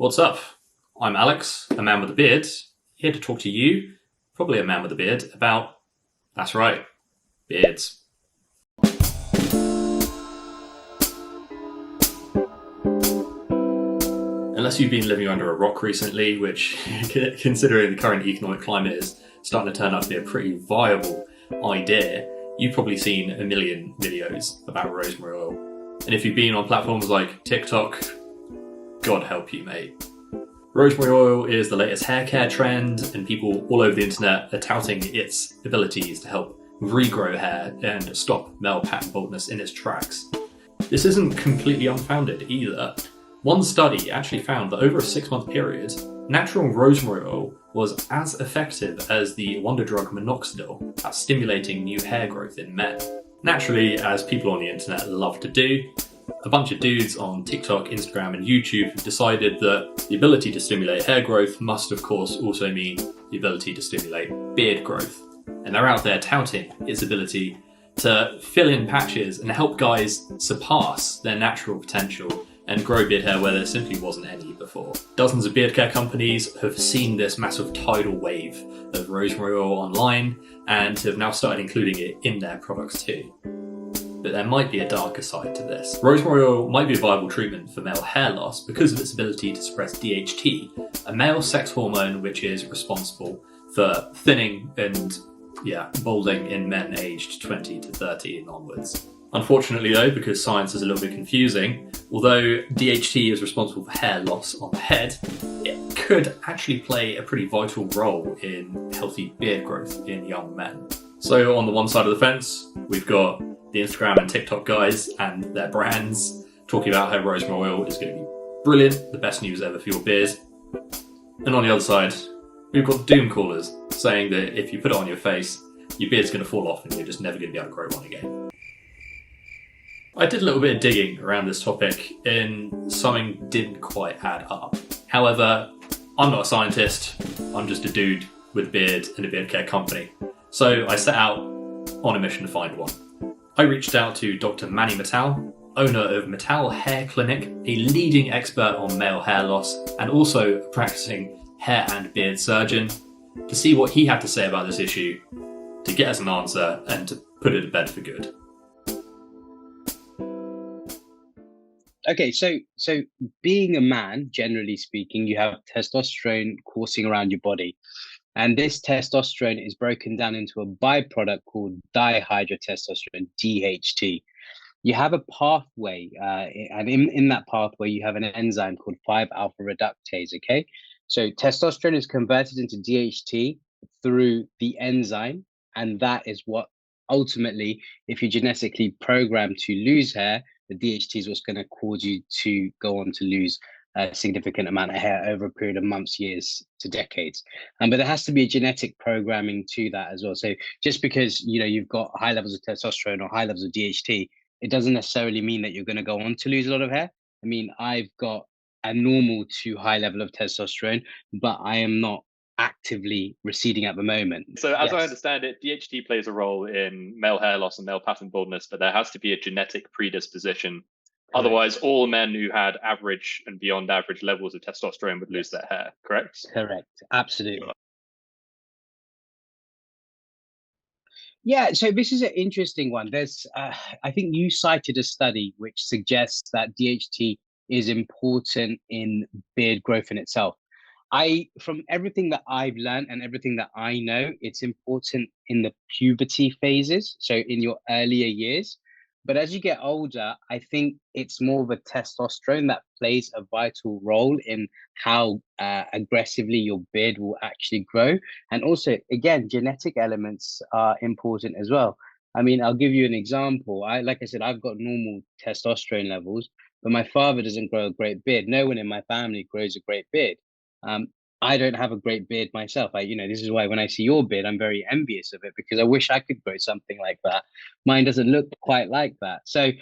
What's up? I'm Alex, a man with a beard, here to talk to you, probably a man with a beard, about, that's right, beards. Unless you've been living under a rock recently, which, considering the current economic climate, is starting to turn out to be a pretty viable idea, you've probably seen a million videos about rosemary oil. And if you've been on platforms like TikTok, God help you, mate. Rosemary oil is the latest hair care trend, and people all over the internet are touting its abilities to help regrow hair and stop male pattern baldness in its tracks. This isn't completely unfounded either. One study actually found that over a 6-month period, natural rosemary oil was as effective as the wonder drug minoxidil at stimulating new hair growth in men. Naturally, as people on the internet love to do, a bunch of dudes on TikTok, Instagram and YouTube have decided that the ability to stimulate hair growth must of course also mean the ability to stimulate beard growth. And they're out there touting its ability to fill in patches and help guys surpass their natural potential and grow beard hair where there simply wasn't any before. Dozens of beard care companies have seen this massive tidal wave of rosemary oil online and have now started including it in their products too. But there might be a darker side to this. Rosemary oil might be a viable treatment for male hair loss because of its ability to suppress DHT, a male sex hormone which is responsible for thinning and balding in men aged 20 to 30 and onwards. Unfortunately though, because science is a little bit confusing, although DHT is responsible for hair loss on the head, it could actually play a pretty vital role in healthy beard growth in young men. So on the one side of the fence, we've got the Instagram and TikTok guys and their brands talking about how rosemary oil is going to be brilliant, the best news ever for your beard. And on the other side, we've got doom callers saying that if you put it on your face, your beard's going to fall off and you're just never going to be able to grow one again. I did a little bit of digging around this topic and something didn't quite add up. However, I'm not a scientist, I'm just a dude with a beard and a beard care company. So I set out on a mission to find one. I reached out to Dr. Manny Mittal, owner of Mittal Hair Clinic, a leading expert on male hair loss and also a practicing hair and beard surgeon, to see what he had to say about this issue, to get us an answer and to put it to bed for good. Okay, so being a man, generally speaking, you have testosterone coursing around your body. And this testosterone is broken down into a byproduct called dihydrotestosterone, DHT. You have a pathway, and in that pathway, you have an enzyme called 5-alpha reductase, okay? So testosterone is converted into DHT through the enzyme, and that is what ultimately, if you're genetically programmed to lose hair, the DHT is what's going to cause you to go on to lose a significant amount of hair over a period of months, years to decades. But there has to be a genetic programming to that as well. So just because you've got high levels of testosterone or high levels of DHT, it doesn't necessarily mean that you're going to go on to lose a lot of hair. I mean, I've got a normal to high level of testosterone, but I am not actively receding at the moment. So as I understand it, DHT plays a role in male hair loss and male pattern baldness, but there has to be a genetic predisposition. Correct. Otherwise, all men who had average and beyond average levels of testosterone would lose their hair, correct? Correct, absolutely. Yeah, so this is an interesting one. There's, I think you cited a study which suggests that DHT is important in beard growth in itself. From everything that I've learned and everything that I know, it's important in the puberty phases, so in your earlier years. But as you get older, I think it's more of a testosterone that plays a vital role in how aggressively your beard will actually grow. And also, again, genetic elements are important as well. I mean, I'll give you an example. Like I said, I've got normal testosterone levels, but my father doesn't grow a great beard. No one in my family grows a great beard. I don't have a great beard myself. This is why when I see your beard, I'm very envious of it because I wish I could grow something like that. Mine doesn't look quite like that. So,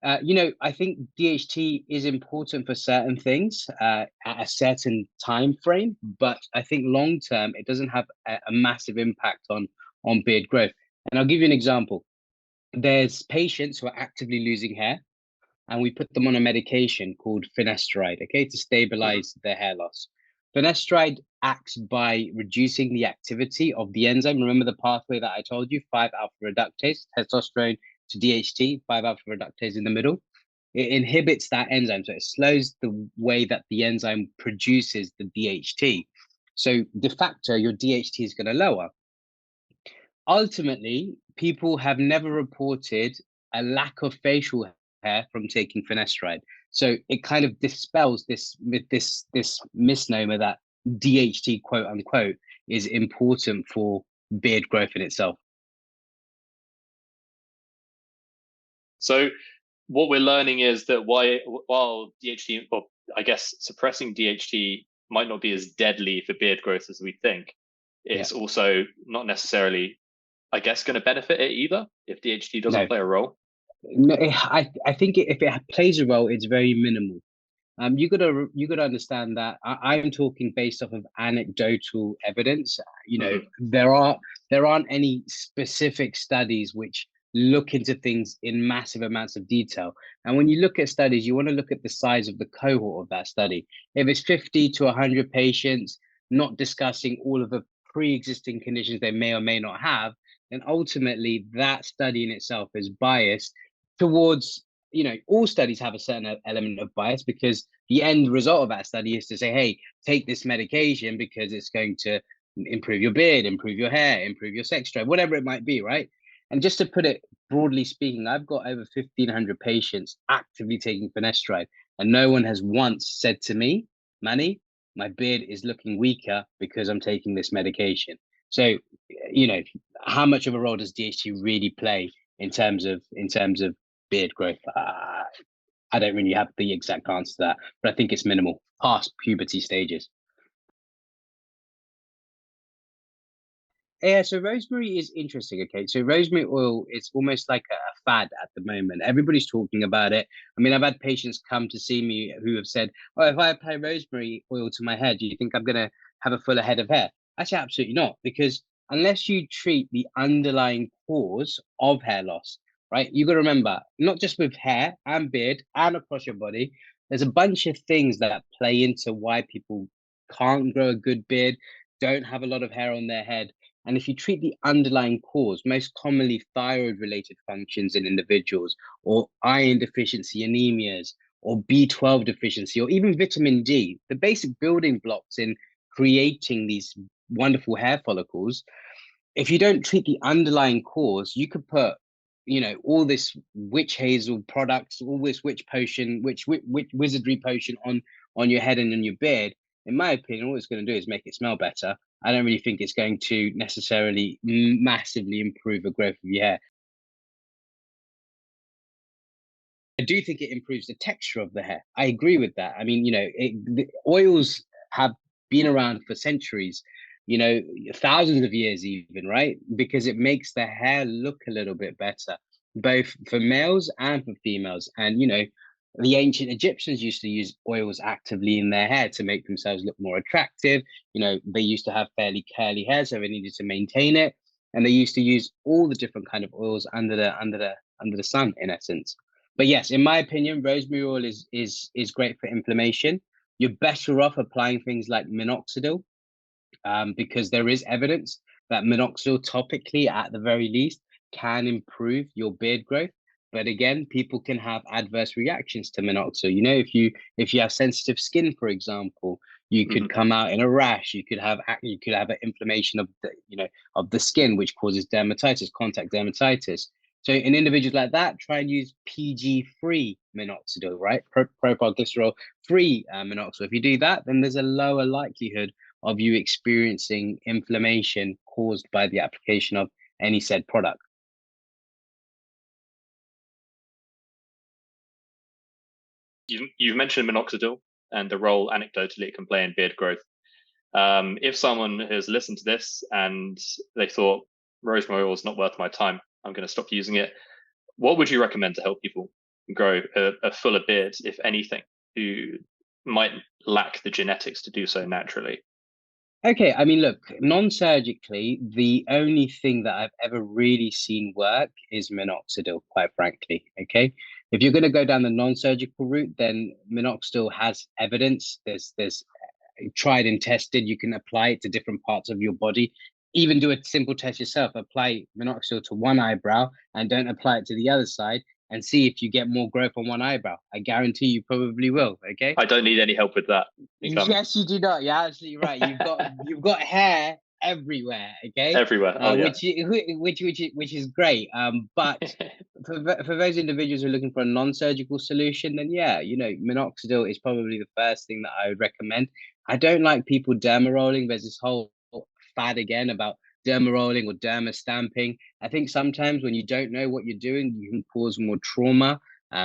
I think DHT is important for certain things at a certain time frame, but I think long term, it doesn't have a massive impact on beard growth. And I'll give you an example. There's patients who are actively losing hair. and we put them on a medication called finasteride, okay, to stabilize their hair loss. Finasteride acts by reducing the activity of the enzyme. Remember the pathway that I told you, 5-alpha reductase, testosterone to DHT, 5-alpha reductase in the middle. It inhibits that enzyme, so it slows the way that the enzyme produces the DHT. So de facto, your DHT is going to lower. Ultimately, people have never reported a lack of facial hair from taking finasteride. So it kind of dispels this misnomer that DHT, quote unquote, is important for beard growth in itself. So what we're learning is that while DHT, or I guess suppressing DHT might not be as deadly for beard growth as we think, it's also not necessarily, I guess, going to benefit it either if DHT doesn't play a role. No, I think if it plays a role, it's very minimal. You gotta understand that I'm talking based off of anecdotal evidence. You know, there aren't any specific studies which look into things in massive amounts of detail. And when you look at studies, you want to look at the size of the cohort of that study. If it's 50 to 100 patients, not discussing all of the pre-existing conditions they may or may not have, then ultimately that study in itself is biased towards, you know, all studies have a certain element of bias because the end result of that study is to say, hey, take this medication because it's going to improve your beard, improve your hair, improve your sex drive, whatever it might be, right? And just to put it broadly speaking, I've got over 1,500 patients actively taking finasteride, and no one has once said to me, Manny, my beard is looking weaker because I'm taking this medication. So, you know, how much of a role does DHT really play in terms of beard growth? I don't really have the exact answer to that, but I think it's minimal past puberty stages. Yeah, so rosemary is interesting. Okay, so rosemary oil is almost like a fad at the moment. Everybody's talking about it. I mean, I've had patients come to see me who have said, "Oh, if I apply rosemary oil to my hair, do you think I'm going to have a fuller head of hair?" I say absolutely not, because unless you treat the underlying cause of hair loss, right? You got to remember, not just with hair and beard and across your body, there's a bunch of things that play into why people can't grow a good beard, don't have a lot of hair on their head. And if you treat the underlying cause, most commonly thyroid-related functions in individuals, or iron deficiency anemias, or B12 deficiency, or even vitamin D, the basic building blocks in creating these wonderful hair follicles, if you don't treat the underlying cause, you could put, you know, all this witch hazel products, all this witch potion, witch wizardry potion on your head and on your beard. In my opinion, all it's going to do is make it smell better. I don't really think it's going to necessarily massively improve the growth of your hair. I do think it improves the texture of the hair. I agree with that. I mean, you know, the oils have been around for centuries, you know, thousands of years even, right? Because it makes the hair look a little bit better, both for males and for females. And, you know, the ancient Egyptians used to use oils actively in their hair to make themselves look more attractive. You know, they used to have fairly curly hair, so they needed to maintain it. And they used to use all the different kind of oils under the sun, in essence. But yes, in my opinion, rosemary oil is great for inflammation. You're better off applying things like minoxidil, because there is evidence that minoxidil topically, at the very least, can improve your beard growth. But again, people can have adverse reactions to minoxidil. You know, if you have sensitive skin, for example, you could come out in a rash. You could have an inflammation of the skin, which causes dermatitis, contact dermatitis. So in individuals like that, try and use PG-free minoxidil, right? Propylglycerol-free minoxidil. If you do that, then there's a lower likelihood of you experiencing inflammation caused by the application of any said product. You've mentioned minoxidil and the role anecdotally it can play in beard growth. If someone has listened to this and they thought rosemary oil is not worth my time, I'm going to stop using it, what would you recommend to help people grow a fuller beard, if anything, who might lack the genetics to do so naturally? Okay, I mean, look, non-surgically, the only thing that I've ever really seen work is minoxidil, quite frankly, okay? If you're going to go down the non-surgical route, then minoxidil has evidence. There's tried and tested. You can apply it to different parts of your body. Even do a simple test yourself. Apply minoxidil to one eyebrow and don't apply it to the other side, and see if you get more growth on one eyebrow. I guarantee you probably will. Okay. I don't need any help with that. Yes, you do not. You're absolutely right. You've got hair everywhere. Okay. Everywhere. Oh, yeah. Which is great. But for those individuals who are looking for a non-surgical solution, then yeah, minoxidil is probably the first thing that I would recommend. I don't like people derma rolling. There's this whole fad again about derma rolling or derma stamping. I think sometimes when you don't know what you're doing, you can cause more trauma,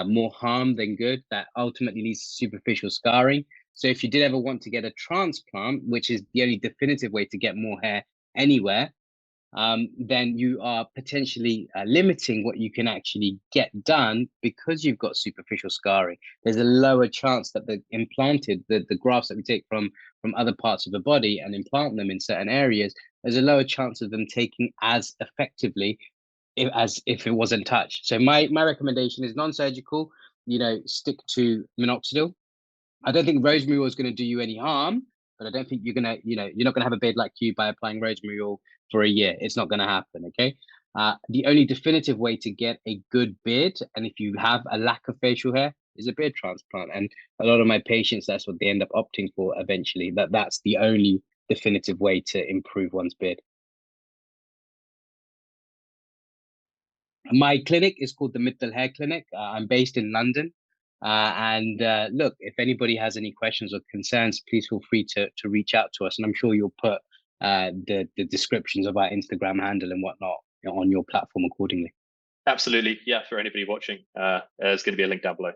more harm than good. That ultimately leads to superficial scarring. So if you did ever want to get a transplant, which is the only definitive way to get more hair anywhere, then you are potentially limiting what you can actually get done because you've got superficial scarring. There's a lower chance that the grafts that we take from other parts of the body and implant them in certain areas, there's a lower chance of them taking as effectively as if it wasn't touched. So my recommendation is non-surgical, stick to minoxidil. I don't think rosemary oil is going to do you any harm, but I don't think you're not going to have a beard like you by applying rosemary oil for a year. It's not going to happen. Okay. The only definitive way to get a good beard, and if you have a lack of facial hair, is a beard transplant. And a lot of my patients, that's what they end up opting for eventually. That's the only definitive way to improve one's beard. My clinic is called the Mittal Hair Clinic. I'm based in London. Look, if anybody has any questions or concerns, please feel free to reach out to us. And I'm sure you'll put the descriptions of our Instagram handle and whatnot on your platform accordingly. Absolutely. Yeah. For anybody watching, there's going to be a link down below.